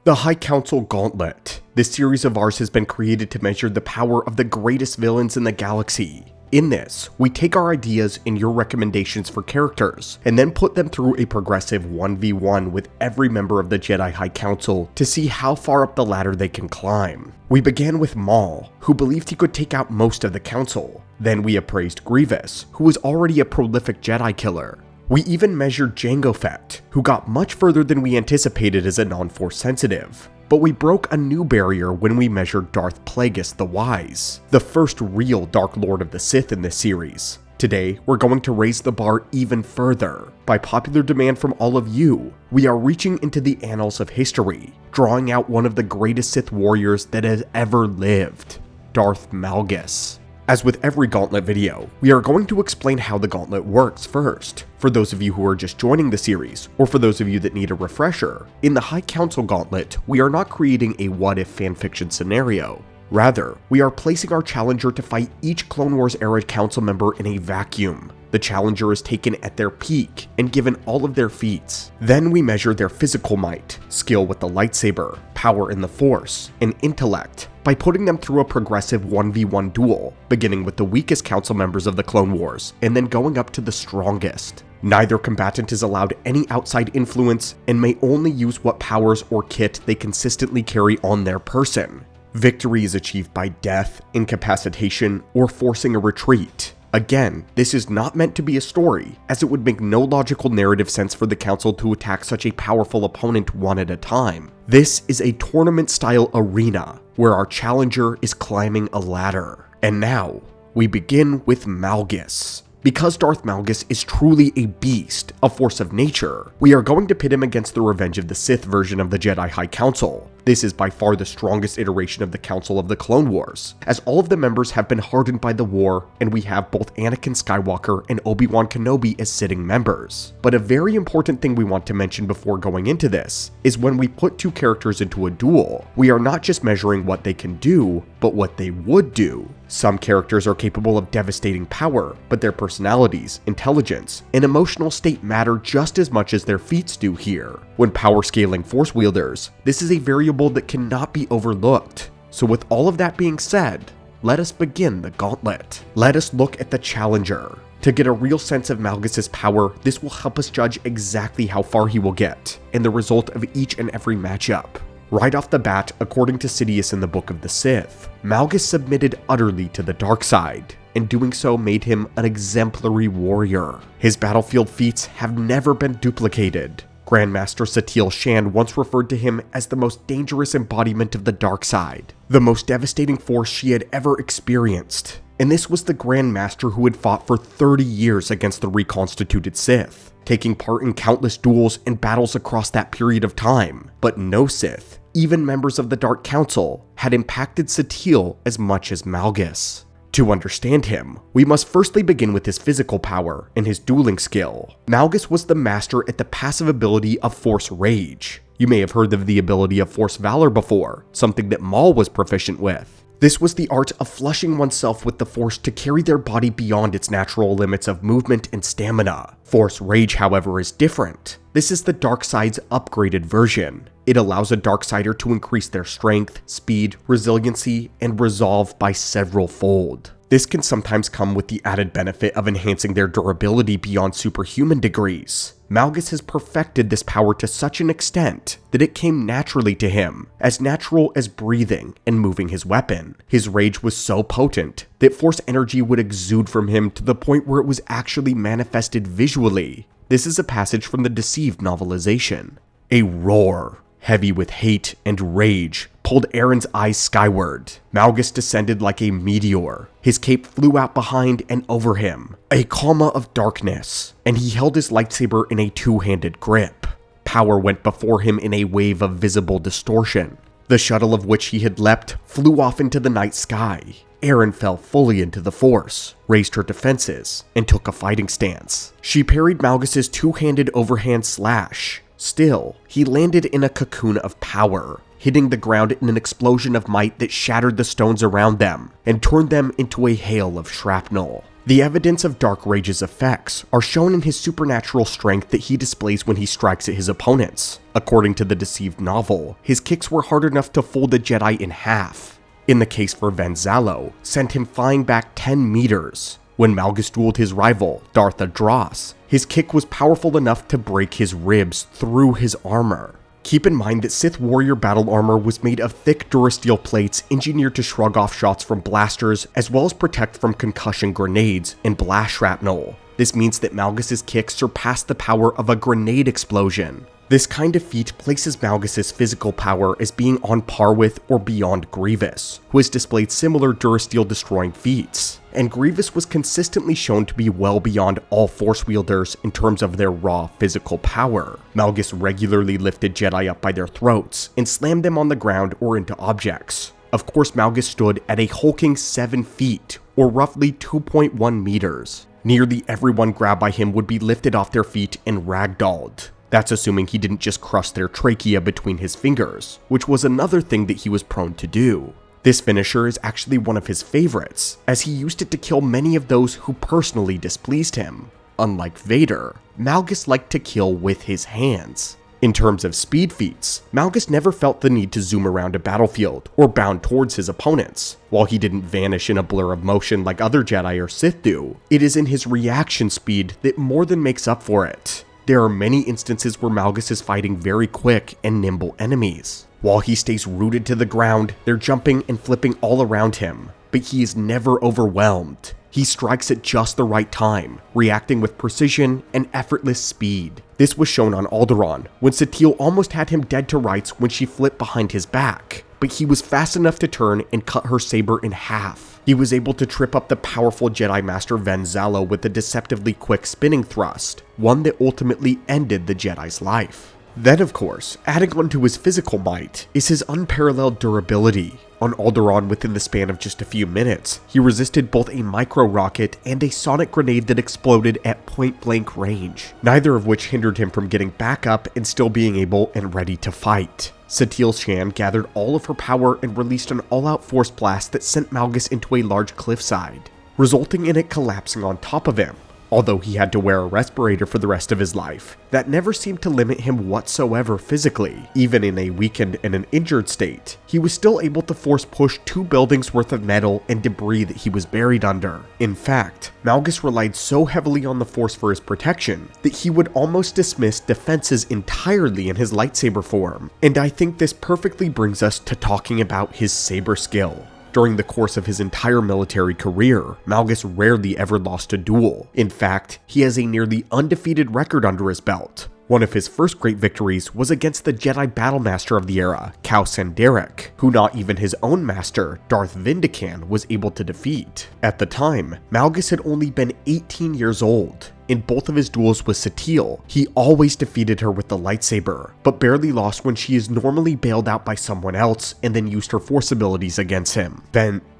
The High Council Gauntlet. This series of ours has been created to measure the power of the greatest villains in the galaxy. In this, we take our ideas and your recommendations for characters, and then put them through a progressive 1v1 with every member of the Jedi High Council to see how far up the ladder they can climb. We began with Maul, who believed he could take out most of the Council. Then we appraised Grievous, who was already a prolific Jedi killer. We even measured Jango Fett, who got much further than we anticipated as a non-Force sensitive. But we broke a new barrier when we measured Darth Plagueis the Wise, the first real Dark Lord of the Sith in this series. Today, we're going to raise the bar even further. By popular demand from all of you, we are reaching into the annals of history, drawing out one of the greatest Sith warriors that has ever lived, Darth Malgus. As with every Gauntlet video, we are going to explain how the Gauntlet works first. For those of you who are just joining the series, or for those of you that need a refresher, in the High Council Gauntlet, we are not creating a what-if fanfiction scenario. Rather, we are placing our challenger to fight each Clone Wars era council member in a vacuum. The challenger is taken at their peak and given all of their feats. Then we measure their physical might, skill with the lightsaber, power in the Force, and intellect by putting them through a progressive 1v1 duel, beginning with the weakest council members of the Clone Wars and then going up to the strongest. Neither combatant is allowed any outside influence and may only use what powers or kit they consistently carry on their person. Victory is achieved by death, incapacitation, or forcing a retreat. Again, this is not meant to be a story, as it would make no logical narrative sense for the Council to attack such a powerful opponent one at a time. This is a tournament-style arena, where our challenger is climbing a ladder. And now, we begin with Malgus. Because Darth Malgus is truly a beast, a force of nature, we are going to pit him against the Revenge of the Sith version of the Jedi High Council. This is by far the strongest iteration of the Council of the Clone Wars, as all of the members have been hardened by the war, and we have both Anakin Skywalker and Obi Wan Kenobi as sitting members. But a very important thing we want to mention before going into this is when we put two characters into a duel, we are not just measuring what they can do, but what they would do. Some characters are capable of devastating power, but their personalities, intelligence, and emotional state matter just as much as their feats do here. When power scaling Force wielders, this is a variable that cannot be overlooked. So with all of that being said, let us begin the gauntlet. Let us look at the challenger. To get a real sense of Malgus's power, this will help us judge exactly how far he will get, and the result of each and every matchup. Right off the bat, according to Sidious in the Book of the Sith, Malgus submitted utterly to the dark side, and doing so made him an exemplary warrior. His battlefield feats have never been duplicated. Grandmaster Satele Shan once referred to him as the most dangerous embodiment of the dark side, the most devastating force she had ever experienced. And this was the Grandmaster who had fought for 30 years against the reconstituted Sith, taking part in countless duels and battles across that period of time. But no Sith, even members of the Dark Council, had impacted Satele as much as Malgus. To understand him, we must firstly begin with his physical power and his dueling skill. Malgus was the master at the passive ability of Force Rage. You may have heard of the ability of Force Valor before, something that Maul was proficient with. This was the art of flushing oneself with the Force to carry their body beyond its natural limits of movement and stamina. Force Rage, however, is different. This is the dark side's upgraded version. It allows a Darksider to increase their strength, speed, resiliency, and resolve by several fold. This can sometimes come with the added benefit of enhancing their durability beyond superhuman degrees. Malgus has perfected this power to such an extent that it came naturally to him, as natural as breathing and moving his weapon. His rage was so potent that Force energy would exude from him to the point where it was actually manifested visually. This is a passage from the Deceived novelization. A roar, heavy with hate and rage, pulled Aaron's eyes skyward. Malgus descended like a meteor. His cape flew out behind and over him, a comma of darkness, and he held his lightsaber in a two-handed grip. Power went before him in a wave of visible distortion. The shuttle of which he had leapt flew off into the night sky. Aaron fell fully into the Force, raised her defenses, and took a fighting stance. She parried Malgus's two-handed overhand slash. Still, he landed in a cocoon of power, hitting the ground in an explosion of might that shattered the stones around them and turned them into a hail of shrapnel. The evidence of Dark Rage's effects are shown in his supernatural strength that he displays when he strikes at his opponents. According to the Deceived novel, his kicks were hard enough to fold a Jedi in half. In the case for Venzalo, sent him flying back 10 meters. When Malgus dueled his rival, Darth Adros, his kick was powerful enough to break his ribs through his armor. Keep in mind that Sith warrior battle armor was made of thick durasteel plates engineered to shrug off shots from blasters as well as protect from concussion grenades and blast shrapnel. This means that Malgus's kick surpassed the power of a grenade explosion. This kind of feat places Malgus's physical power as being on par with or beyond Grievous, who has displayed similar durasteel destroying feats. And Grievous was consistently shown to be well beyond all Force wielders in terms of their raw physical power. Malgus regularly lifted Jedi up by their throats and slammed them on the ground or into objects. Of course, Malgus stood at a hulking 7 feet, or roughly 2.1 meters. Nearly everyone grabbed by him would be lifted off their feet and ragdolled. That's assuming he didn't just crush their trachea between his fingers, which was another thing that he was prone to do. This finisher is actually one of his favorites, as he used it to kill many of those who personally displeased him. Unlike Vader, Malgus liked to kill with his hands. In terms of speed feats, Malgus never felt the need to zoom around a battlefield or bound towards his opponents. While he didn't vanish in a blur of motion like other Jedi or Sith do, it is in his reaction speed that more than makes up for it. There are many instances where Malgus is fighting very quick and nimble enemies. While he stays rooted to the ground, they're jumping and flipping all around him, but he is never overwhelmed. He strikes at just the right time, reacting with precision and effortless speed. This was shown on Alderaan, when Satele almost had him dead to rights when she flipped behind his back, but he was fast enough to turn and cut her saber in half. He was able to trip up the powerful Jedi Master Venzalo with a deceptively quick spinning thrust, one that ultimately ended the Jedi's life. Then, of course, adding on to his physical might is his unparalleled durability. On Alderaan, within the span of just a few minutes, he resisted both a micro-rocket and a sonic grenade that exploded at point-blank range, neither of which hindered him from getting back up and still being able and ready to fight. Satele Shan gathered all of her power and released an all-out force blast that sent Malgus into a large cliffside, resulting in it collapsing on top of him. Although he had to wear a respirator for the rest of his life, that never seemed to limit him whatsoever physically. Even in a weakened and an injured state, he was still able to force push 2 buildings worth of metal and debris that he was buried under. In fact, Malgus relied so heavily on the Force for his protection that he would almost dismiss defenses entirely in his lightsaber form. And I think this perfectly brings us to talking about his saber skill. During the course of his entire military career, Malgus rarely ever lost a duel. In fact, he has a nearly undefeated record under his belt. One of his first great victories was against the Jedi Battlemaster of the era, Cal Sanderic, who not even his own master, Darth Vindican, was able to defeat. At the time, Malgus had only been 18 years old. In both of his duels with Satele, he always defeated her with the lightsaber, but barely lost when she is normally bailed out by someone else and then used her force abilities against him.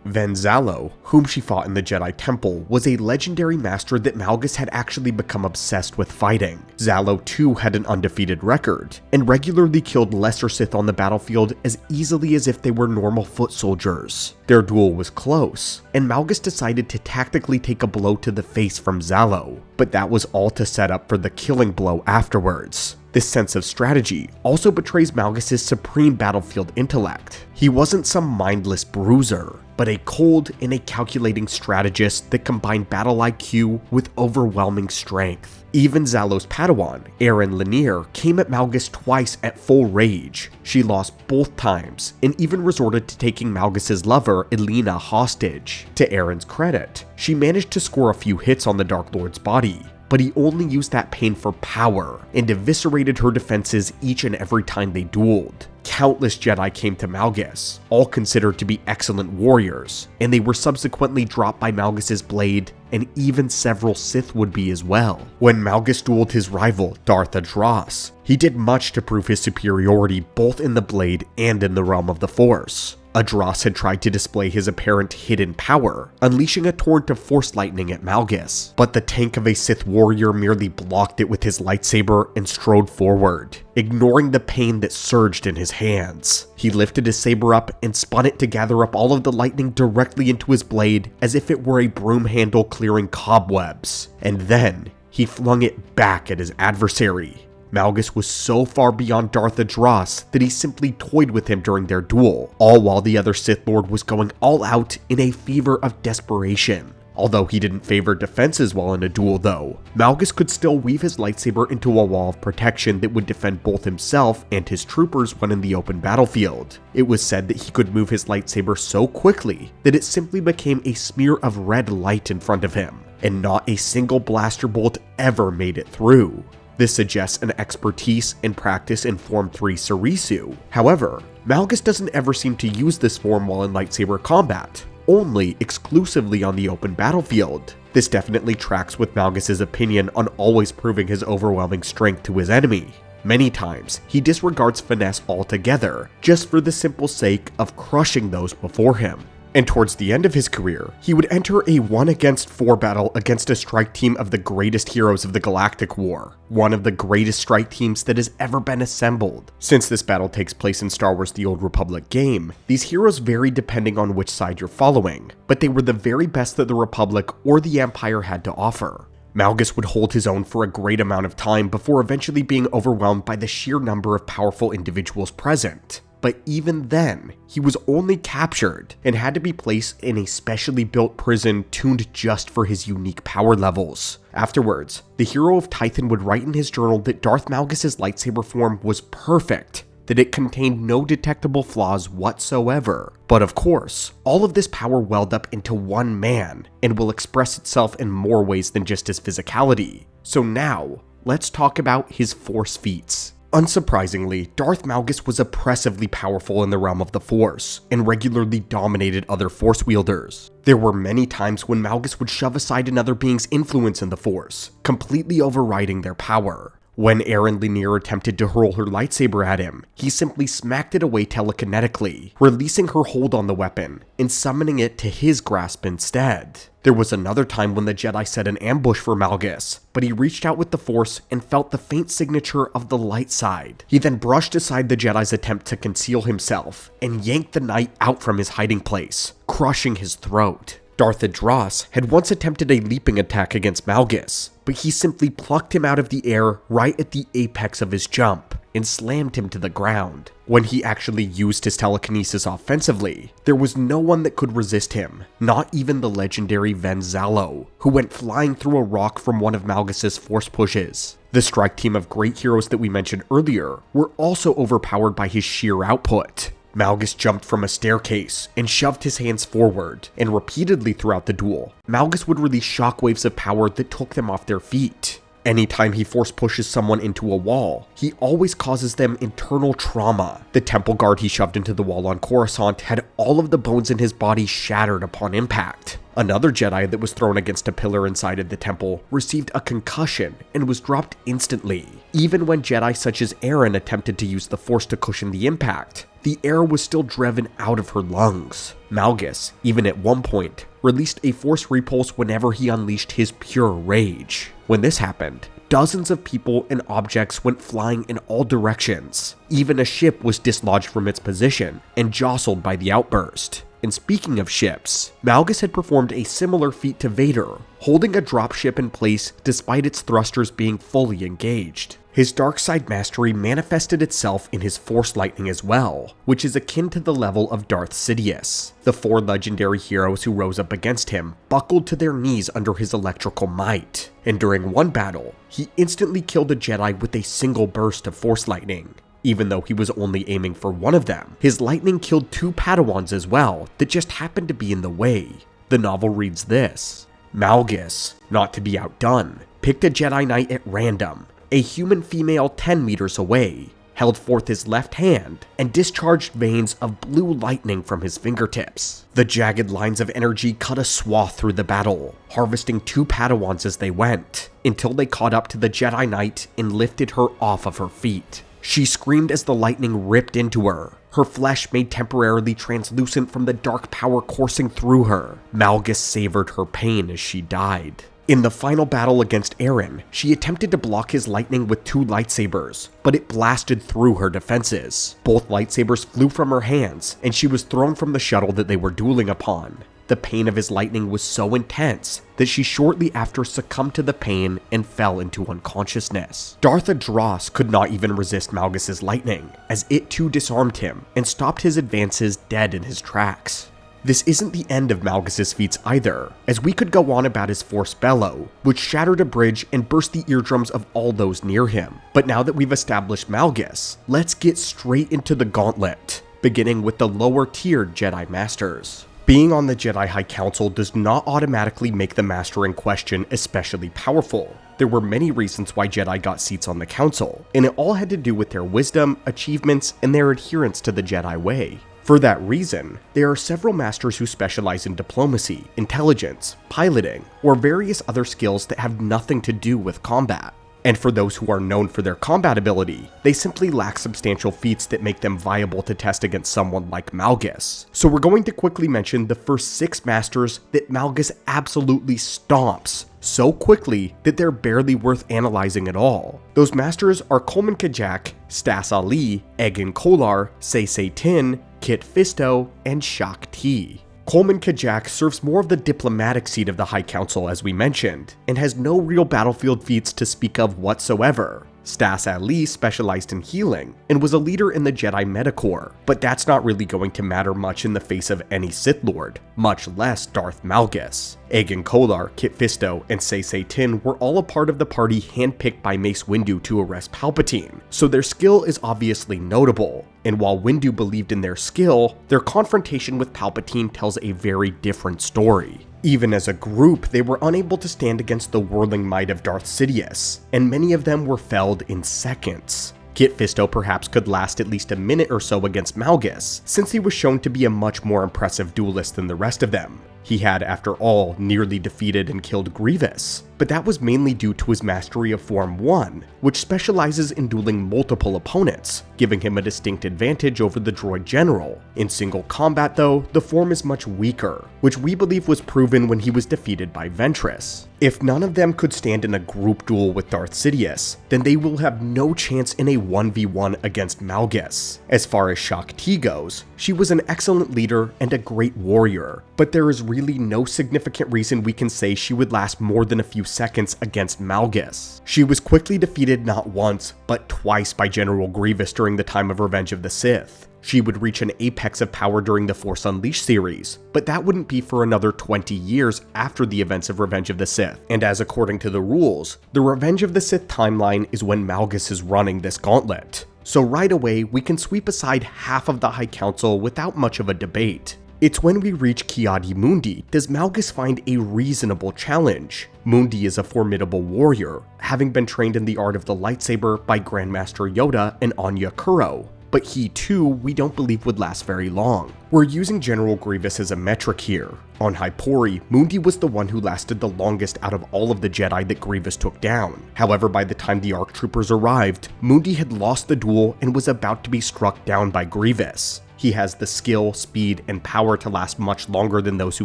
Venzalo, whom she fought in the Jedi Temple, was a legendary master that Malgus had actually become obsessed with fighting. Zalo too had an undefeated record, and regularly killed lesser Sith on the battlefield as easily as if they were normal foot soldiers. Their duel was close, and Malgus decided to tactically take a blow to the face from Zalo, but that was all to set up for the killing blow afterwards. This sense of strategy also betrays Malgus's supreme battlefield intellect. He wasn't some mindless bruiser, but a cold and a calculating strategist that combined battle IQ with overwhelming strength. Even Zalo's Padawan, Aaron Lanier, came at Malgus twice at full rage. She lost both times, and even resorted to taking Malgus's lover, Elena, hostage. To Aaron's credit, she managed to score a few hits on the Dark Lord's body, but he only used that pain for power, and eviscerated her defenses each and every time they dueled. Countless Jedi came to Malgus, all considered to be excellent warriors, and they were subsequently dropped by Malgus's blade, and even several Sith would be as well. When Malgus dueled his rival, Darth Adros, he He did much to prove his superiority both in the blade and in the realm of the Force. Adras had tried to display his apparent hidden power, unleashing a torrent of force lightning at Malgus, but the tank of a Sith warrior merely blocked it with his lightsaber and strode forward, ignoring the pain that surged in his hands. He lifted his saber up and spun it to gather up all of the lightning directly into his blade as if it were a broom handle clearing cobwebs, and then he flung it back at his adversary. Malgus was so far beyond Darth Adras that he simply toyed with him during their duel, all while the other Sith Lord was going all out in a fever of desperation. Although he didn't favor defenses while in a duel though, Malgus could still weave his lightsaber into a wall of protection that would defend both himself and his troopers when in the open battlefield. It was said that he could move his lightsaber so quickly that it simply became a smear of red light in front of him, and not a single blaster bolt ever made it through. This suggests an expertise and practice in Form 3 Sarisu. However, Malgus doesn't ever seem to use this form while in lightsaber combat, only exclusively on the open battlefield. This definitely tracks with Malgus's opinion on always proving his overwhelming strength to his enemy. Many times, he disregards finesse altogether, just for the simple sake of crushing those before him. And towards the end of his career, he would enter a 1-against-4 battle against a strike team of the greatest heroes of the Galactic War, one of the greatest strike teams that has ever been assembled. Since this battle takes place in Star Wars The Old Republic game, these heroes vary depending on which side you're following, but they were the very best that the Republic or the Empire had to offer. Malgus would hold his own for a great amount of time before eventually being overwhelmed by the sheer number of powerful individuals present. But even then, he was only captured and had to be placed in a specially built prison tuned just for his unique power levels. Afterwards, the hero of Tython would write in his journal that Darth Malgus' lightsaber form was perfect, that it contained no detectable flaws whatsoever. But of course, all of this power welled up into one man and will express itself in more ways than just his physicality. So now, let's talk about his Force feats. Unsurprisingly, Darth Malgus was oppressively powerful in the realm of the Force, and regularly dominated other Force wielders. There were many times when Malgus would shove aside another being's influence in the Force, completely overriding their power. When Aaron Lanier attempted to hurl her lightsaber at him, he simply smacked it away telekinetically, releasing her hold on the weapon, and summoning it to his grasp instead. There was another time when the Jedi set an ambush for Malgus, but he reached out with the Force and felt the faint signature of the light side. He then brushed aside the Jedi's attempt to conceal himself, and yanked the knight out from his hiding place, crushing his throat. Darth Adras had once attempted a leaping attack against Malgus, but he simply plucked him out of the air right at the apex of his jump, and slammed him to the ground. When he actually used his telekinesis offensively, there was no one that could resist him, not even the legendary Ven Zalo, who went flying through a rock from one of Malgus's force pushes. The strike team of great heroes that we mentioned earlier were also overpowered by his sheer output. Malgus jumped from a staircase and shoved his hands forward, and repeatedly throughout the duel, Malgus would release shockwaves of power that took them off their feet. Anytime he force pushes someone into a wall, he always causes them internal trauma. The temple guard he shoved into the wall on Coruscant had all of the bones in his body shattered upon impact. Another Jedi that was thrown against a pillar inside of the temple received a concussion and was dropped instantly. Even when Jedi such as Aaron attempted to use the Force to cushion the impact, the air was still driven out of her lungs. Malgus, even at one point, released a Force repulse whenever he unleashed his pure rage. When this happened, dozens of people and objects went flying in all directions. Even a ship was dislodged from its position and jostled by the outburst. And speaking of ships, Malgus had performed a similar feat to Vader, holding a dropship in place despite its thrusters being fully engaged. His dark side mastery manifested itself in his Force lightning as well, which is akin to the level of Darth Sidious. The 4 legendary heroes who rose up against him buckled to their knees under his electrical might, and during one battle, he instantly killed a Jedi with a single burst of Force lightning. Even though he was only aiming for one of them, his lightning killed 2 Padawans as well that just happened to be in the way. The novel reads this: Malgus, not to be outdone, picked a Jedi Knight at random, a human female 10 meters away, held forth his left hand, and discharged veins of blue lightning from his fingertips. The jagged lines of energy cut a swath through the battle, harvesting 2 Padawans as they went, until they caught up to the Jedi Knight and lifted her off of her feet. She screamed as the lightning ripped into her, her flesh made temporarily translucent from the dark power coursing through her. Malgus savored her pain as she died. In the final battle against Eren, she attempted to block his lightning with 2 lightsabers, but it blasted through her defenses. Both lightsabers flew from her hands, and she was thrown from the shuttle that they were dueling upon. The pain of his lightning was so intense that she shortly after succumbed to the pain and fell into unconsciousness. Darth Adras could not even resist Malgus's lightning, as it too disarmed him and stopped his advances dead in his tracks. This isn't the end of Malgus's feats either, as we could go on about his Force Bellow, which shattered a bridge and burst the eardrums of all those near him. But now that we've established Malgus, let's get straight into the gauntlet, beginning with the lower tiered Jedi Masters. Being on the Jedi High Council does not automatically make the master in question especially powerful. There were many reasons why Jedi got seats on the council, and it all had to do with their wisdom, achievements, and their adherence to the Jedi way. For that reason, there are several masters who specialize in diplomacy, intelligence, piloting, or various other skills that have nothing to do with combat. And for those who are known for their combat ability, they simply lack substantial feats that make them viable to test against someone like Malgus. So we're going to quickly mention the first 6 masters that Malgus absolutely stomps so quickly that they're barely worth analyzing at all. Those masters are Coleman Kajak, Stas Ali, Egan Kolar, Say Tin, Kit Fisto, and Shak Ti. Coleman Kajak serves more of the diplomatic seat of the High Council as we mentioned, and has no real battlefield feats to speak of whatsoever. Stas Ali specialized in healing, and was a leader in the Jedi Metacorps, but that's not really going to matter much in the face of any Sith Lord, much less Darth Malgus. Egan Kolar, Kit Fisto, and Say Tin were all a part of the party handpicked by Mace Windu to arrest Palpatine, so their skill is obviously notable. And while Windu believed in their skill, their confrontation with Palpatine tells a very different story. Even as a group, they were unable to stand against the whirling might of Darth Sidious, and many of them were felled in seconds. Kit Fisto perhaps could last at least a minute or so against Malgus, since he was shown to be a much more impressive duelist than the rest of them. He had, after all, nearly defeated and killed Grievous, but that was mainly due to his mastery of Form 1, which specializes in dueling multiple opponents, giving him a distinct advantage over the droid general. In single combat though, the form is much weaker, which we believe was proven when he was defeated by Ventress. If none of them could stand in a group duel with Darth Sidious, then they will have no chance in a 1v1 against Malgus. As far as Shak Ti goes, she was an excellent leader and a great warrior, but there is really no significant reason we can say she would last more than a few seconds against Malgus. She was quickly defeated not once, but twice by General Grievous during the time of Revenge of the Sith. She would reach an apex of power during the Force Unleashed series, but that wouldn't be for another 20 years after the events of Revenge of the Sith. And as according to the rules, the Revenge of the Sith timeline is when Malgus is running this gauntlet. So right away, we can sweep aside half of the High Council without much of a debate. It's when we reach Ki-Adi-Mundi does Malgus find a reasonable challenge. Mundi is a formidable warrior, having been trained in the art of the lightsaber by Grandmaster Yoda and Anya Kuro, but he too we don't believe would last very long. We're using General Grievous as a metric here. On Hypori, Mundi was the one who lasted the longest out of all of the Jedi that Grievous took down. However, by the time the ARC troopers arrived, Mundi had lost the duel and was about to be struck down by Grievous. He has the skill, speed, and power to last much longer than those who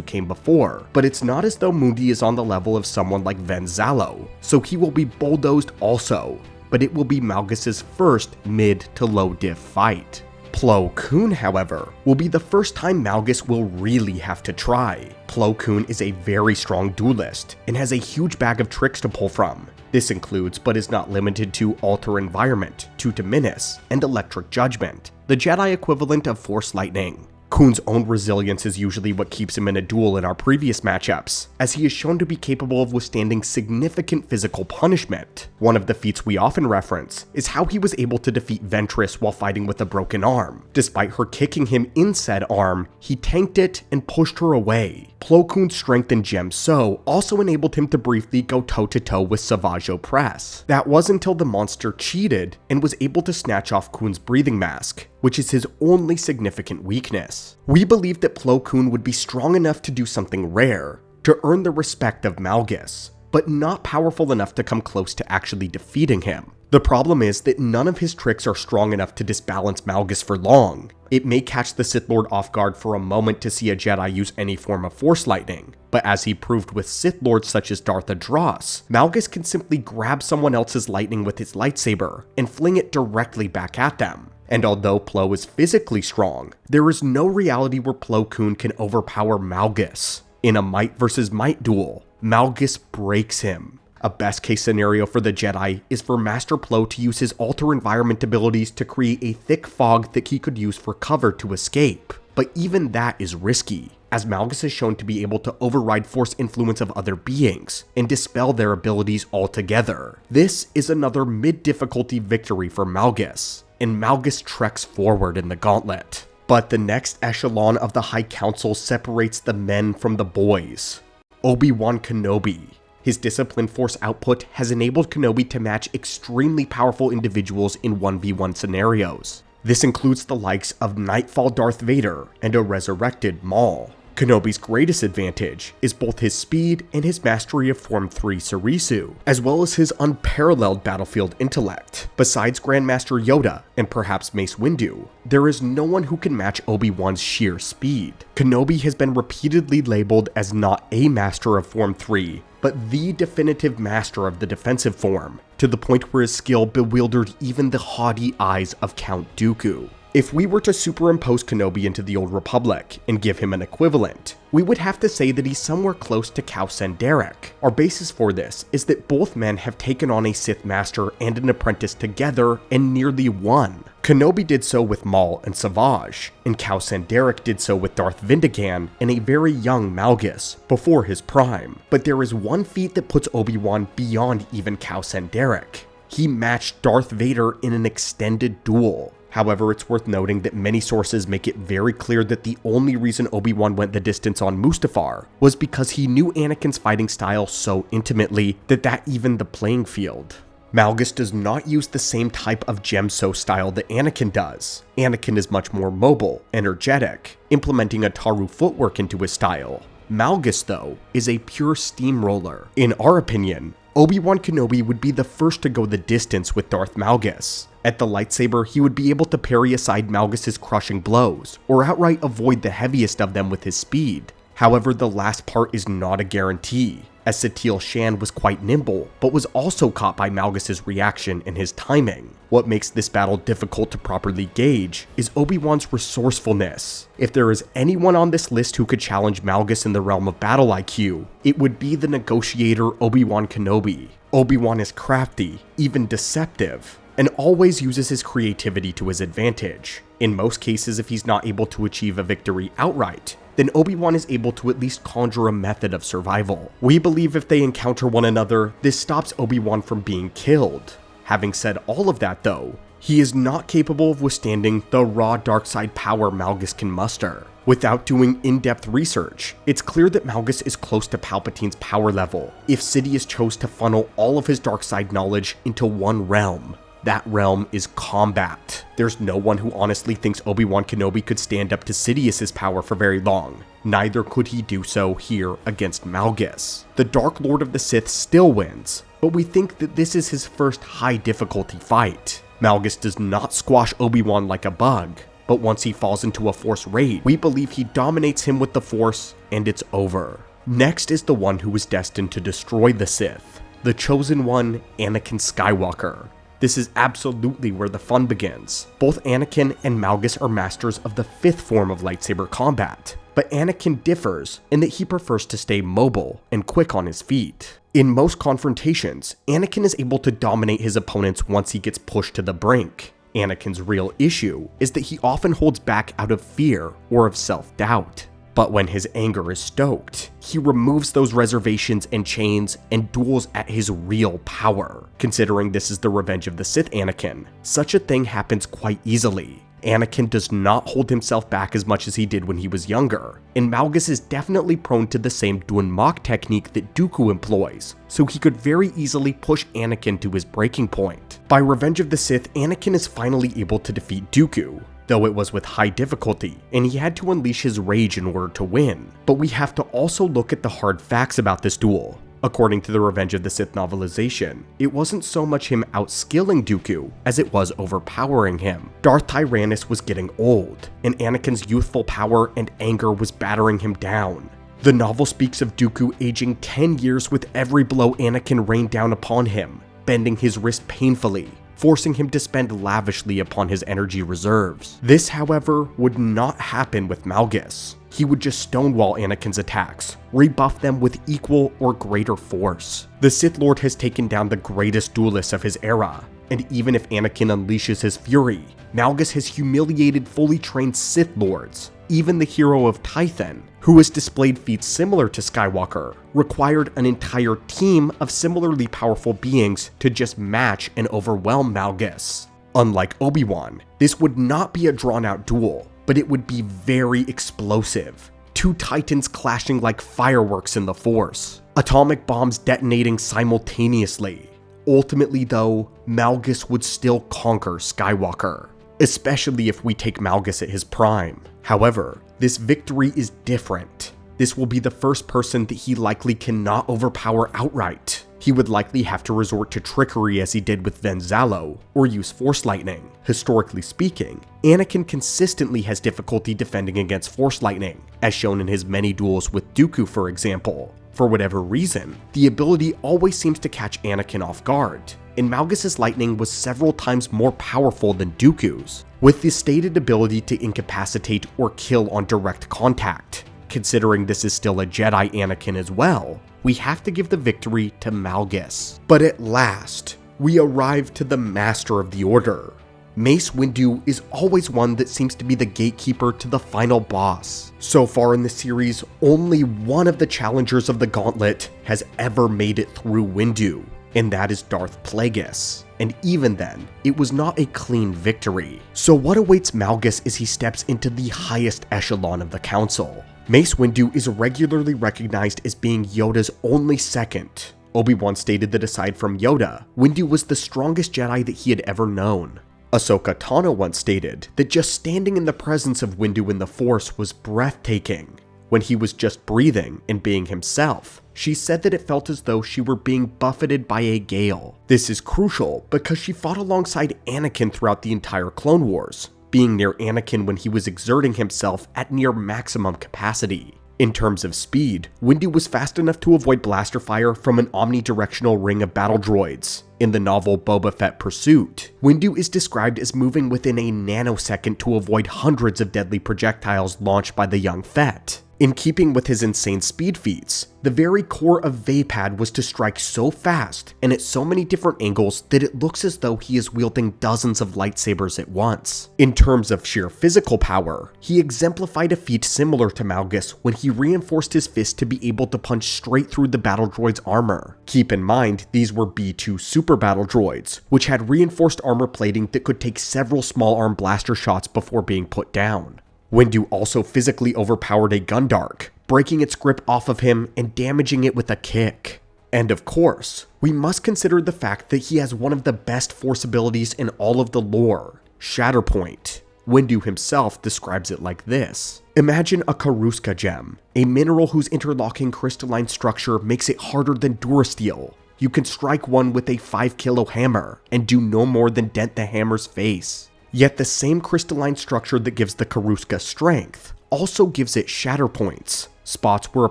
came before, but it's not as though Mundi is on the level of someone like Ven Zalo, so he will be bulldozed also, but it will be Malgus's first mid to low diff fight. Plo Koon, however, will be the first time Malgus will really have to try. Plo Koon is a very strong duelist, and has a huge bag of tricks to pull from. This includes, but is not limited to, Alter Environment, Tutaminis, and Electric Judgment, the Jedi equivalent of Force Lightning. Koon's own resilience is usually what keeps him in a duel in our previous matchups, as he is shown to be capable of withstanding significant physical punishment. One of the feats we often reference is how he was able to defeat Ventress while fighting with a broken arm. Despite her kicking him in said arm, he tanked it and pushed her away. Plo Koon's strength in Gem So also enabled him to briefly go toe-to-toe with Savage Opress. That was until the monster cheated and was able to snatch off Koon's breathing mask, which is his only significant weakness. We believe that Plo Koon would be strong enough to do something rare, to earn the respect of Malgus, but not powerful enough to come close to actually defeating him. The problem is that none of his tricks are strong enough to disbalance Malgus for long. It may catch the Sith Lord off guard for a moment to see a Jedi use any form of Force lightning, but as he proved with Sith Lords such as Darth Adras, Malgus can simply grab someone else's lightning with his lightsaber and fling it directly back at them. And although Plo is physically strong, there is no reality where Plo Koon can overpower Malgus. In a might versus might duel, Malgus breaks him. A best case scenario for the Jedi is for Master Plo to use his alter environment abilities to create a thick fog that he could use for cover to escape. But even that is risky, as Malgus is shown to be able to override force influence of other beings and dispel their abilities altogether. This is another mid-difficulty victory for Malgus, and Malgus treks forward in the gauntlet. But the next echelon of the High Council separates the men from the boys. Obi Wan Kenobi. His disciplined force output has enabled Kenobi to match extremely powerful individuals in 1v1 scenarios. This includes the likes of Nightfall Darth Vader and a resurrected Maul. Kenobi's greatest advantage is both his speed and his mastery of Form 3 Sarisu, as well as his unparalleled battlefield intellect. Besides Grandmaster Yoda and perhaps Mace Windu, there is no one who can match Obi-Wan's sheer speed. Kenobi has been repeatedly labeled as not a master of Form 3, but the definitive master of the defensive form, to the point where his skill bewildered even the haughty eyes of Count Dooku. If we were to superimpose Kenobi into the Old Republic and give him an equivalent, we would have to say that he's somewhere close to Cal Sandarek. Our basis for this is that both men have taken on a Sith Master and an apprentice together and nearly won. Kenobi did so with Maul and Savage, and Cal Sandarek did so with Darth Vindigan and a very young Malgus, before his prime. But there is one feat that puts Obi-Wan beyond even Cal Sandarek. He matched Darth Vader in an extended duel. However, it's worth noting that many sources make it very clear that the only reason Obi-Wan went the distance on Mustafar was because he knew Anakin's fighting style so intimately that evened the playing field. Malgus does not use the same type of Gem So style that Anakin does. Anakin is much more mobile, energetic, implementing a Taru footwork into his style. Malgus, though, is a pure steamroller. In our opinion, Obi-Wan Kenobi would be the first to go the distance with Darth Malgus. At the lightsaber, he would be able to parry aside Malgus's crushing blows, or outright avoid the heaviest of them with his speed. However, the last part is not a guarantee, as Satele Shan was quite nimble, but was also caught by Malgus's reaction and his timing. What makes this battle difficult to properly gauge is Obi-Wan's resourcefulness. If there is anyone on this list who could challenge Malgus in the realm of battle IQ, it would be the negotiator Obi-Wan Kenobi. Obi-Wan is crafty, even deceptive, and always uses his creativity to his advantage. In most cases, if he's not able to achieve a victory outright, then Obi-Wan is able to at least conjure a method of survival. We believe if they encounter one another, this stops Obi-Wan from being killed. Having said all of that though, he is not capable of withstanding the raw dark side power Malgus can muster. Without doing in-depth research, it's clear that Malgus is close to Palpatine's power level if Sidious chose to funnel all of his dark side knowledge into one realm. That realm is combat. There's no one who honestly thinks Obi-Wan Kenobi could stand up to Sidious's power for very long. Neither could he do so here against Malgus. The Dark Lord of the Sith still wins, but we think that this is his first high difficulty fight. Malgus does not squash Obi-Wan like a bug, but once he falls into a Force raid, we believe he dominates him with the Force and it's over. Next is the one who was destined to destroy the Sith, the chosen one, Anakin Skywalker. This is absolutely where the fun begins. Both Anakin and Malgus are masters of the fifth form of lightsaber combat, but Anakin differs in that he prefers to stay mobile and quick on his feet. In most confrontations, Anakin is able to dominate his opponents once he gets pushed to the brink. Anakin's real issue is that he often holds back out of fear or of self-doubt. But when his anger is stoked, he removes those reservations and chains and duels at his real power. Considering this is the Revenge of the Sith Anakin, such a thing happens quite easily. Anakin does not hold himself back as much as he did when he was younger, and Malgus is definitely prone to the same Dun Mok technique that Dooku employs, so he could very easily push Anakin to his breaking point. By Revenge of the Sith, Anakin is finally able to defeat Dooku, though it was with high difficulty, and he had to unleash his rage in order to win. But we have to also look at the hard facts about this duel. According to the Revenge of the Sith novelization, it wasn't so much him outskilling Dooku as it was overpowering him. Darth Tyrannus was getting old, and Anakin's youthful power and anger was battering him down. The novel speaks of Dooku aging 10 years with every blow Anakin rained down upon him, bending his wrist painfully, forcing him to spend lavishly upon his energy reserves. This, however, would not happen with Malgus. He would just stonewall Anakin's attacks, rebuff them with equal or greater force. The Sith Lord has taken down the greatest duelist of his era, and even if Anakin unleashes his fury, Malgus has humiliated fully trained Sith Lords. Even the hero of Tython, who has displayed feats similar to Skywalker, required an entire team of similarly powerful beings to just match and overwhelm Malgus. Unlike Obi-Wan, this would not be a drawn-out duel, but it would be very explosive. Two titans clashing like fireworks in the Force, atomic bombs detonating simultaneously. Ultimately though, Malgus would still conquer Skywalker, especially if we take Malgus at his prime. However, this victory is different. This will be the first person that he likely cannot overpower outright. He would likely have to resort to trickery as he did with Venzalo, or use Force Lightning. Historically speaking, Anakin consistently has difficulty defending against Force Lightning, as shown in his many duels with Dooku for example. For whatever reason, the ability always seems to catch Anakin off guard, and Malgus's lightning was several times more powerful than Dooku's, with the stated ability to incapacitate or kill on direct contact. Considering this is still a Jedi Anakin as well, we have to give the victory to Malgus. But at last, we arrive to the Master of the Order. Mace Windu is always one that seems to be the gatekeeper to the final boss. So far in the series, only one of the challengers of the Gauntlet has ever made it through Windu, and that is Darth Plagueis. And even then, it was not a clean victory. So what awaits Malgus as he steps into the highest echelon of the Council? Mace Windu is regularly recognized as being Yoda's only second. Obi-Wan stated that aside from Yoda, Windu was the strongest Jedi that he had ever known. Ahsoka Tano once stated that just standing in the presence of Windu in the Force was breathtaking. When he was just breathing and being himself, she said that it felt as though she were being buffeted by a gale. This is crucial because she fought alongside Anakin throughout the entire Clone Wars, being near Anakin when he was exerting himself at near maximum capacity. In terms of speed, Windu was fast enough to avoid blaster fire from an omnidirectional ring of battle droids. In the novel Boba Fett Pursuit, Windu is described as moving within a nanosecond to avoid hundreds of deadly projectiles launched by the young Fett. In keeping with his insane speed feats, the very core of Vaapad was to strike so fast and at so many different angles that it looks as though he is wielding dozens of lightsabers at once. In terms of sheer physical power, he exemplified a feat similar to Malgus when he reinforced his fist to be able to punch straight through the battle droid's armor. Keep in mind, these were B2 super battle droids, which had reinforced armor plating that could take several small arm blaster shots before being put down. Windu also physically overpowered a Gundark, breaking its grip off of him and damaging it with a kick. And of course, we must consider the fact that he has one of the best force abilities in all of the lore, Shatterpoint. Windu himself describes it like this. Imagine a Karuska gem, a mineral whose interlocking crystalline structure makes it harder than Durasteel. You can strike one with a 5-kilo hammer and do no more than dent the hammer's face. Yet the same crystalline structure that gives the Karuska strength also gives it shatter points, spots where a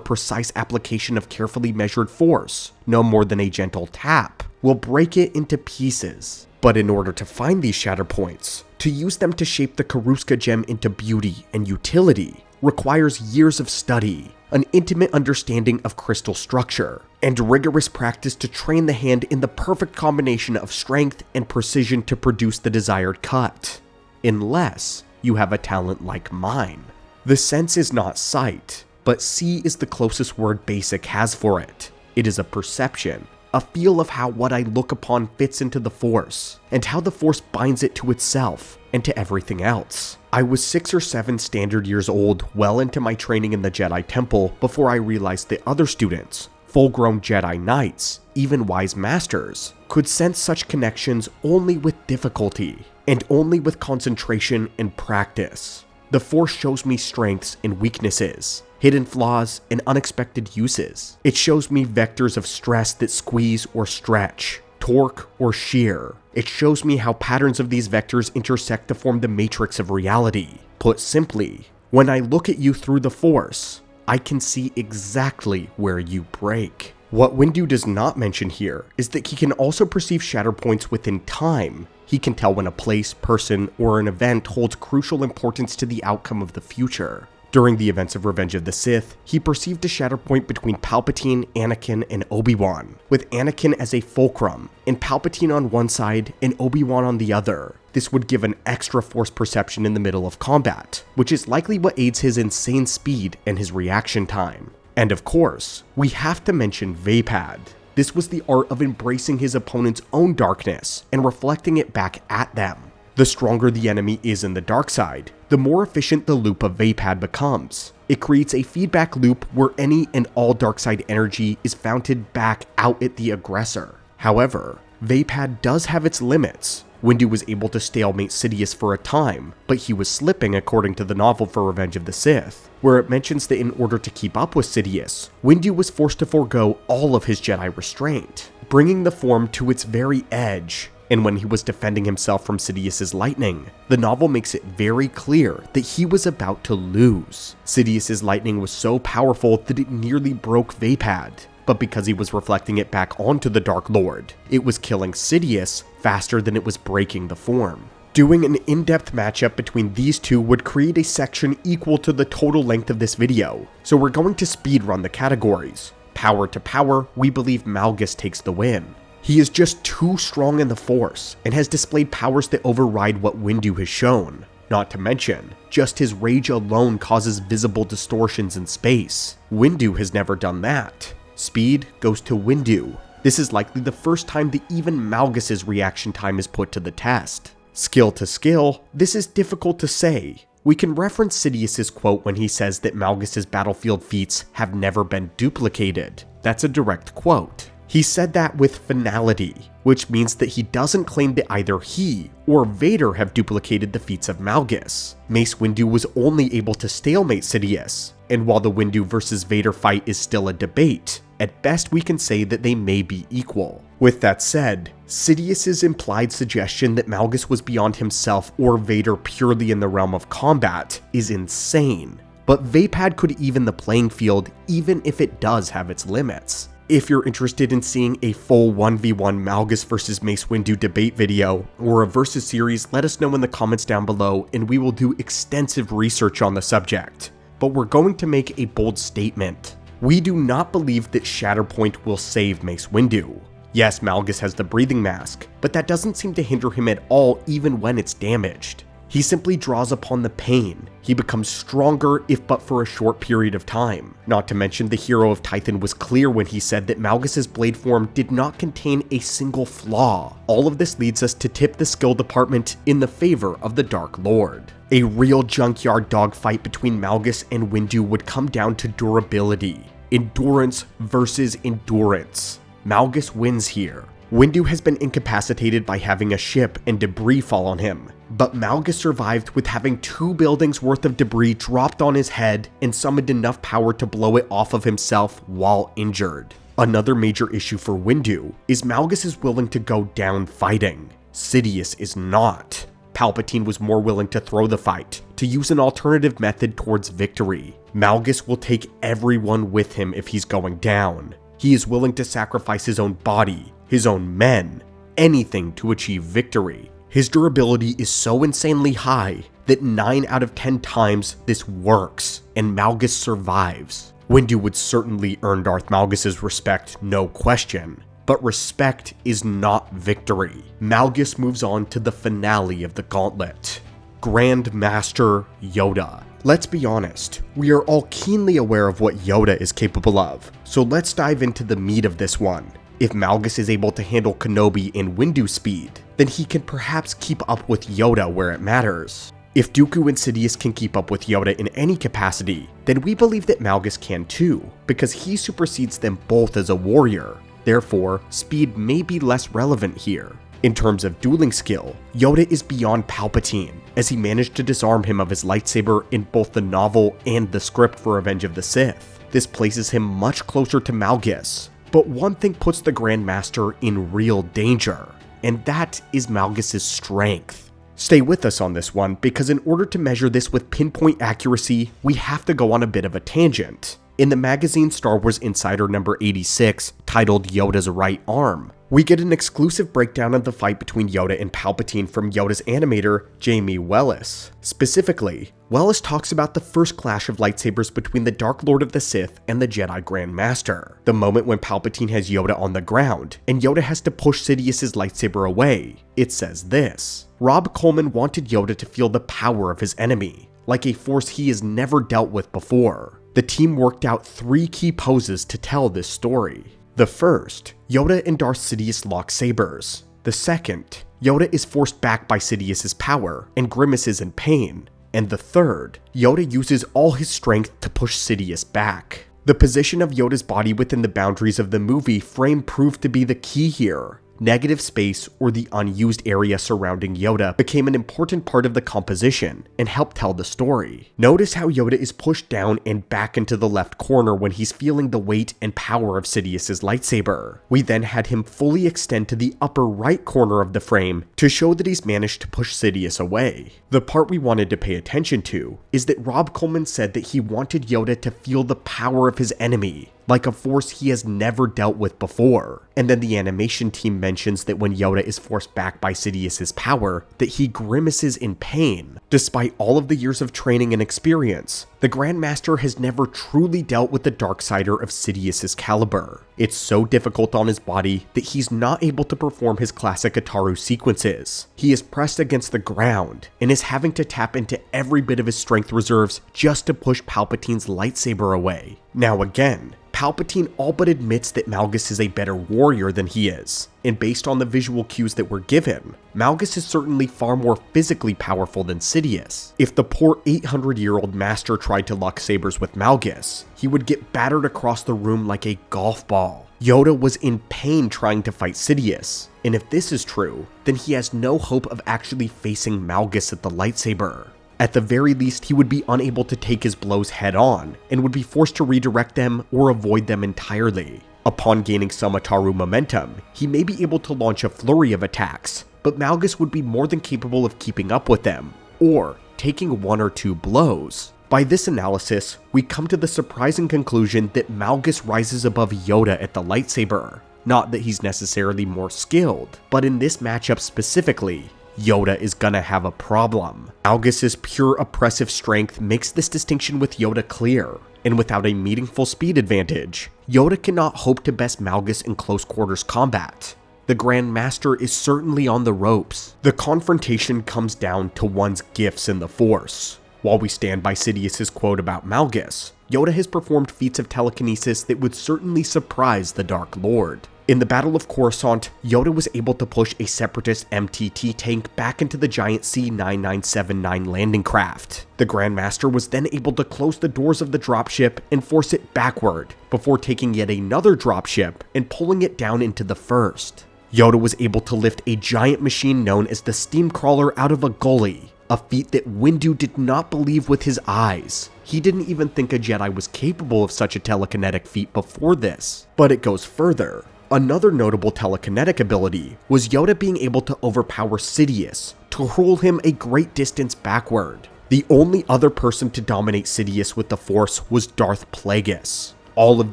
precise application of carefully measured force, no more than a gentle tap, will break it into pieces. But in order to find these shatter points, to use them to shape the Karuska gem into beauty and utility, requires years of study, an intimate understanding of crystal structure, and rigorous practice to train the hand in the perfect combination of strength and precision to produce the desired cut. Unless you have a talent like mine. The sense is not sight, but see is the closest word basic has for it. It is a perception, a feel of how what I look upon fits into the Force, and how the Force binds it to itself and to everything else. I was 6 or 7 standard years old, well into my training in the Jedi Temple, before I realized that other students, full-grown Jedi Knights, even wise masters, could sense such connections only with difficulty, and only with concentration and practice. The Force shows me strengths and weaknesses, hidden flaws and unexpected uses. It shows me vectors of stress that squeeze or stretch, torque or shear. It shows me how patterns of these vectors intersect to form the matrix of reality. Put simply, when I look at you through the Force, I can see exactly where you break. What Windu does not mention here is that he can also perceive shatter points within time. He can tell when a place, person, or an event holds crucial importance to the outcome of the future. During the events of Revenge of the Sith, he perceived a shatter point between Palpatine, Anakin, and Obi-Wan, with Anakin as a fulcrum, and Palpatine on one side and Obi-Wan on the other. This would give an extra Force perception in the middle of combat, which is likely what aids his insane speed and his reaction time. And of course, we have to mention Vaapad. This was the art of embracing his opponent's own darkness and reflecting it back at them. The stronger the enemy is in the dark side, the more efficient the loop of Vaapad becomes. It creates a feedback loop where any and all dark side energy is founted back out at the aggressor. However, Vaapad does have its limits. Windu was able to stalemate Sidious for a time, but he was slipping according to the novel for Revenge of the Sith, where it mentions that in order to keep up with Sidious, Windu was forced to forego all of his Jedi restraint, bringing the form to its very edge. And when he was defending himself from Sidious's lightning, the novel makes it very clear that he was about to lose. Sidious's lightning was so powerful that it nearly broke Vaapad, but because he was reflecting it back onto the Dark Lord, it was killing Sidious faster than it was breaking the form. Doing an in-depth matchup between these two would create a section equal to the total length of this video, so we're going to speedrun the categories. Power to power, we believe Malgus takes the win. He is just too strong in the Force, and has displayed powers that override what Windu has shown. Not to mention, just his rage alone causes visible distortions in space. Windu has never done that. Speed goes to Windu. This is likely the first time that even Malgus's reaction time is put to the test. Skill to skill, this is difficult to say. We can reference Sidious's quote when he says that Malgus's battlefield feats have never been duplicated. That's a direct quote. He said that with finality, which means that he doesn't claim that either he or Vader have duplicated the feats of Malgus. Mace Windu was only able to stalemate Sidious, and while the Windu versus Vader fight is still a debate, at best we can say that they may be equal. With that said, Sidious's implied suggestion that Malgus was beyond himself or Vader purely in the realm of combat is insane, but Vaapad could even the playing field even if it does have its limits. If you're interested in seeing a full 1v1 Malgus vs Mace Windu debate video, or a versus series, let us know in the comments down below and we will do extensive research on the subject. But we're going to make a bold statement. We do not believe that Shatterpoint will save Mace Windu. Yes, Malgus has the breathing mask, but that doesn't seem to hinder him at all even when it's damaged. He simply draws upon the pain. He becomes stronger if but for a short period of time. Not to mention the hero of Tython was clear when he said that Malgus's blade form did not contain a single flaw. All of this leads us to tip the skill department in the favor of the Dark Lord. A real junkyard dogfight between Malgus and Windu would come down to durability. Endurance versus endurance. Malgus wins here. Windu has been incapacitated by having a ship and debris fall on him, but Malgus survived with having 2 buildings worth of debris dropped on his head and summoned enough power to blow it off of himself while injured. Another major issue for Windu is Malgus is willing to go down fighting. Sidious is not. Palpatine was more willing to throw the fight, to use an alternative method towards victory. Malgus will take everyone with him if he's going down. He is willing to sacrifice his own body, his own men, anything to achieve victory. His durability is so insanely high that 9 out of 10 times this works, and Malgus survives. Windu would certainly earn Darth Malgus' respect, no question. But respect is not victory. Malgus moves on to the finale of the gauntlet. Grand Master Yoda. Let's be honest, we are all keenly aware of what Yoda is capable of, so let's dive into the meat of this one. If Malgus is able to handle Kenobi in Windu speed, then he can perhaps keep up with Yoda where it matters. If Dooku and Sidious can keep up with Yoda in any capacity, then we believe that Malgus can too, because he supersedes them both as a warrior. Therefore, speed may be less relevant here. In terms of dueling skill, Yoda is beyond Palpatine, as he managed to disarm him of his lightsaber in both the novel and the script for Revenge of the Sith. This places him much closer to Malgus. But one thing puts the Grand Master in real danger, and that is Malgus' strength. Stay with us on this one, because in order to measure this with pinpoint accuracy, we have to go on a bit of a tangent. In the magazine Star Wars Insider number 86, titled Yoda's Right Arm, we get an exclusive breakdown of the fight between Yoda and Palpatine from Yoda's animator, Jamie Wellis. Specifically, Wellis talks about the first clash of lightsabers between the Dark Lord of the Sith and the Jedi Grand Master. The moment when Palpatine has Yoda on the ground, and Yoda has to push Sidious's lightsaber away. It says this: Rob Coleman wanted Yoda to feel the power of his enemy, like a force he has never dealt with before. The team worked out 3 key poses to tell this story. The first, Yoda and Darth Sidious lock sabers. The second, Yoda is forced back by Sidious's power and grimaces in pain. And the third, Yoda uses all his strength to push Sidious back. The position of Yoda's body within the boundaries of the movie frame proved to be the key here. Negative space, or the unused area surrounding Yoda, became an important part of the composition and helped tell the story. Notice how Yoda is pushed down and back into the left corner when he's feeling the weight and power of Sidious's lightsaber. We then had him fully extend to the upper right corner of the frame to show that he's managed to push Sidious away. The part we wanted to pay attention to is that Rob Coleman said that he wanted Yoda to feel the power of his enemy, like a force he has never dealt with before. And then the animation team mentions that when Yoda is forced back by Sidious's power, that he grimaces in pain. Despite all of the years of training and experience, the Grand Master has never truly dealt with the Darksider of Sidious's caliber. It's so difficult on his body that he's not able to perform his classic Ataru sequences. He is pressed against the ground and is having to tap into every bit of his strength reserves just to push Palpatine's lightsaber away. Now again, Palpatine all but admits that Malgus is a better warrior than he is, and based on the visual cues that were given, Malgus is certainly far more physically powerful than Sidious. If the poor 800-year-old master tried to lock sabers with Malgus, he would get battered across the room like a golf ball. Yoda was in pain trying to fight Sidious, and if this is true, then he has no hope of actually facing Malgus at the lightsaber. At the very least, he would be unable to take his blows head on, and would be forced to redirect them or avoid them entirely. Upon gaining some Ataru momentum, he may be able to launch a flurry of attacks, but Malgus would be more than capable of keeping up with them, or taking 1 or 2 blows. By this analysis, we come to the surprising conclusion that Malgus rises above Yoda at the lightsaber. Not that he's necessarily more skilled, but in this matchup specifically, Yoda is gonna have a problem. Malgus' pure oppressive strength makes this distinction with Yoda clear, and without a meaningful speed advantage, Yoda cannot hope to best Malgus in close quarters combat. The Grand Master is certainly on the ropes. The confrontation comes down to one's gifts in the Force. While we stand by Sidious's quote about Malgus, Yoda has performed feats of telekinesis that would certainly surprise the Dark Lord. In the Battle of Coruscant, Yoda was able to push a Separatist MTT tank back into the giant C-9979 landing craft. The Grand Master was then able to close the doors of the dropship and force it backward, before taking yet another dropship and pulling it down into the first. Yoda was able to lift a giant machine known as the Steamcrawler out of a gully, a feat that Windu did not believe with his eyes. He didn't even think a Jedi was capable of such a telekinetic feat before this. But it goes further. Another notable telekinetic ability was Yoda being able to overpower Sidious to hurl him a great distance backward. The only other person to dominate Sidious with the Force was Darth Plagueis. All of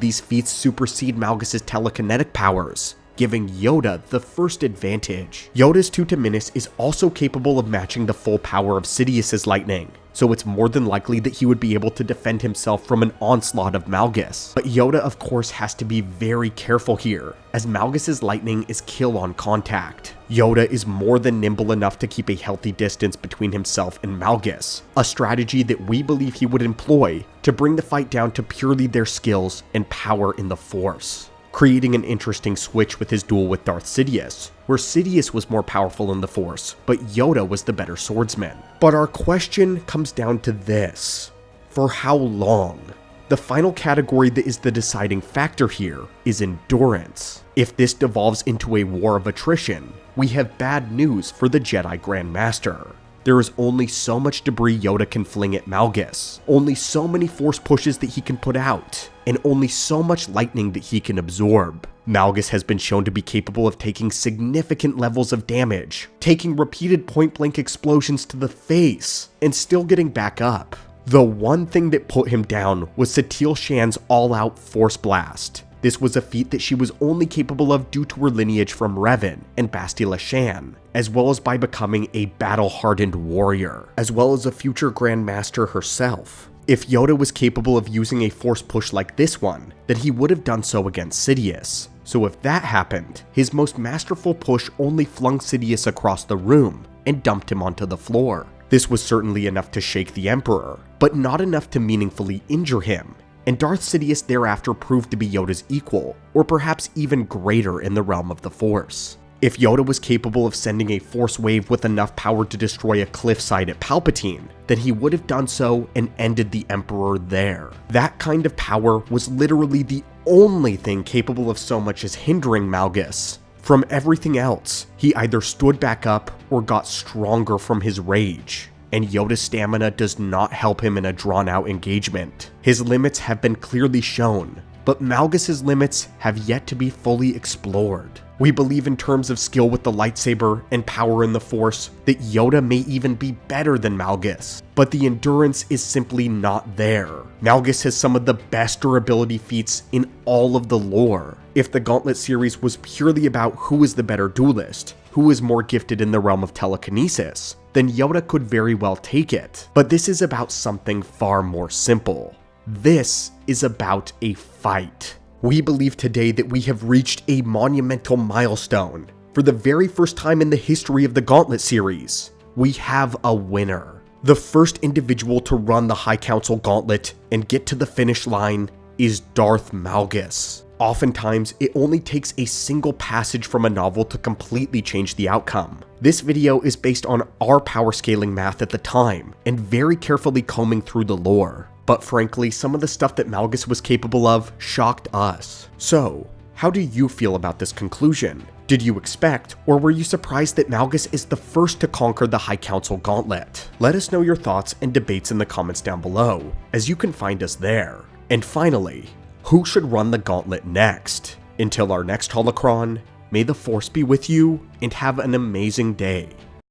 these feats supersede Malgus' telekinetic powers, giving Yoda the first advantage. Yoda's Terminus is also capable of matching the full power of Sidious's lightning, so it's more than likely that he would be able to defend himself from an onslaught of Malgus. But Yoda of course has to be very careful here, as Malgus's lightning is kill on contact. Yoda is more than nimble enough to keep a healthy distance between himself and Malgus, a strategy that we believe he would employ to bring the fight down to purely their skills and power in the Force, creating an interesting switch with his duel with Darth Sidious, where Sidious was more powerful in the Force, but Yoda was the better swordsman. But our question comes down to this: for how long? The final category that is the deciding factor here is endurance. If this devolves into a war of attrition, we have bad news for the Jedi Grand Master. There is only so much debris Yoda can fling at Malgus, only so many force pushes that he can put out, and only so much lightning that he can absorb. Malgus has been shown to be capable of taking significant levels of damage, taking repeated point-blank explosions to the face, and still getting back up. The one thing that put him down was Satele Shan's all-out Force Blast. This was a feat that she was only capable of due to her lineage from Revan and Bastila Shan, as well as by becoming a battle-hardened warrior, as well as a future Grand Master herself. If Yoda was capable of using a force push like this one, then he would have done so against Sidious. So if that happened, his most masterful push only flung Sidious across the room and dumped him onto the floor. This was certainly enough to shake the Emperor, but not enough to meaningfully injure him, and Darth Sidious thereafter proved to be Yoda's equal, or perhaps even greater in the realm of the Force. If Yoda was capable of sending a force wave with enough power to destroy a cliffside at Palpatine, then he would have done so and ended the Emperor there. That kind of power was literally the only thing capable of so much as hindering Malgus. From everything else, he either stood back up or got stronger from his rage, and Yoda's stamina does not help him in a drawn-out engagement. His limits have been clearly shown, but Malgus's limits have yet to be fully explored. We believe in terms of skill with the lightsaber and power in the Force that Yoda may even be better than Malgus, but the endurance is simply not there. Malgus has some of the best durability feats in all of the lore. If the Gauntlet series was purely about who is the better duelist, who is more gifted in the realm of telekinesis, then Yoda could very well take it. But this is about something far more simple. This is about a fight. We believe today that we have reached a monumental milestone. For the very first time in the history of the Gauntlet series, we have a winner. The first individual to run the High Council Gauntlet and get to the finish line is Darth Malgus. Oftentimes, it only takes a single passage from a novel to completely change the outcome. This video is based on our power scaling math at the time, and very carefully combing through the lore. But frankly, some of the stuff that Malgus was capable of shocked us. So, how do you feel about this conclusion? Did you expect, or were you surprised that Malgus is the first to conquer the High Council Gauntlet? Let us know your thoughts and debates in the comments down below, as you can find us there. And finally, who should run the Gauntlet next? Until our next holocron, may the Force be with you, and have an amazing day.